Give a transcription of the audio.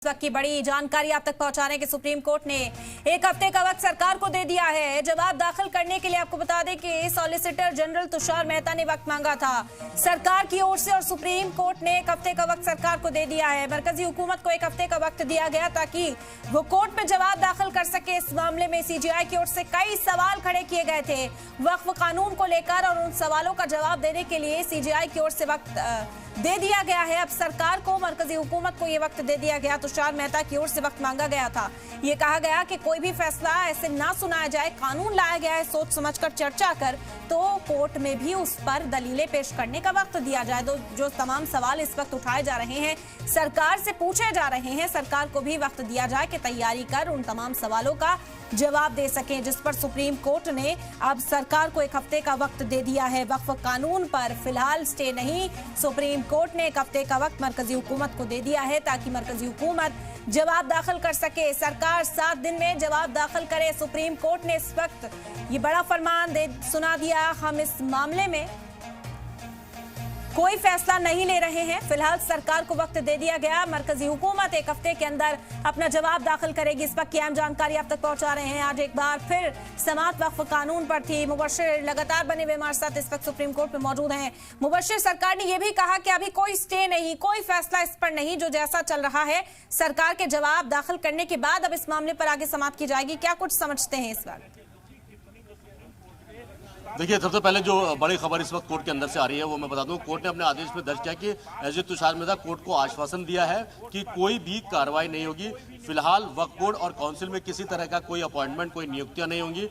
इस वक्त की बड़ी जानकारी आप तक पहुंचाने के सुप्रीम कोर्ट ने एक हफ्ते का वक्त सरकार को दे दिया है जवाब दाखिल करने के लिए। आपको बता दें कि सॉलिसिटर जनरल तुषार मेहता ने वक्त मांगा था सरकार की ओर से और सुप्रीम कोर्ट ने एक हफ्ते का वक्त सरकार को दे दिया है। मरकजी हुकूमत को एक हफ्ते का वक्त दिया गया ताकि वो कोर्ट में जवाब दाखिल कर सके। इस मामले में सीजीआई की ओर से कई सवाल खड़े किए गए थे वक्फ कानून को लेकर और उन सवालों का जवाब देने के लिए सीजीआई की ओर से वक्त दे दिया गया है। अब सरकार को, मरकजी हुकूमत को ये वक्त दे दिया गया। तुषार मेहता की ओर से वक्त मांगा गया था। ये कहा गया कि कोई भी फैसला ऐसे ना सुनाया जाए, कानून लाया गया है सोच समझकर चर्चा कर, तो कोर्ट में भी उस पर दलीलें पेश करने का वक्त दिया जाए। तो जो तमाम सवाल इस वक्त उठाए जा रहे हैं, सरकार से पूछे जा रहे हैं, सरकार को भी वक्त दिया जाए कि तैयारी कर उन तमाम सवालों का जवाब दे सकें, जिस पर सुप्रीम कोर्ट ने अब सरकार को एक हफ्ते का वक्त दे दिया है। वक्फ कानून पर फिलहाल स्टे नहीं, सुप्रीम कोर्ट ने एक हफ्ते का वक्त मरकजी हुकूमत को दे दिया है ताकि मरकजी हुकूमत जवाब दाखिल कर सके। सरकार 7 दिन में जवाब दाखिल करे। सुप्रीम कोर्ट ने इस वक्त ये बड़ा फरमान सुना दिया। हम इस मामले में कोई फैसला नहीं ले रहे हैं। फिलहाल सरकार को वक्त दे दिया गया। मरकजी हुकूमत एक हफ्ते के अंदर अपना जवाब दाखिल करेगी। इस वक्त की अहम जानकारी आप तक पहुंचा रहे हैं। आज एक बार फिर समाअत वक्फ कानून पर थी। मुबश्शिर लगातार बने हुए हमारे साथ इस वक्त सुप्रीम कोर्ट में मौजूद हैं। मुबश्शिर, सरकार ने यह भी कहा कि अभी कोई स्टे नहीं, कोई फैसला इस पर नहीं, जो जैसा चल रहा है सरकार के जवाब दाखिल करने के बाद अब इस मामले पर आगे समाअत की जाएगी। क्या कुछ समझते हैं इस वक्त? देखिए, सबसे पहले जो बड़ी खबर इस वक्त कोर्ट के अंदर से आ रही है वो मैं बता दूं, कोर्ट ने अपने आदेश में दर्ज किया कि एसजी तुषार मेहता कोर्ट को आश्वासन दिया है कि कोई भी कार्रवाई नहीं होगी। फिलहाल वक्फ बोर्ड और काउंसिल में किसी तरह का कोई अपॉइंटमेंट, कोई नियुक्तियां नहीं होंगी।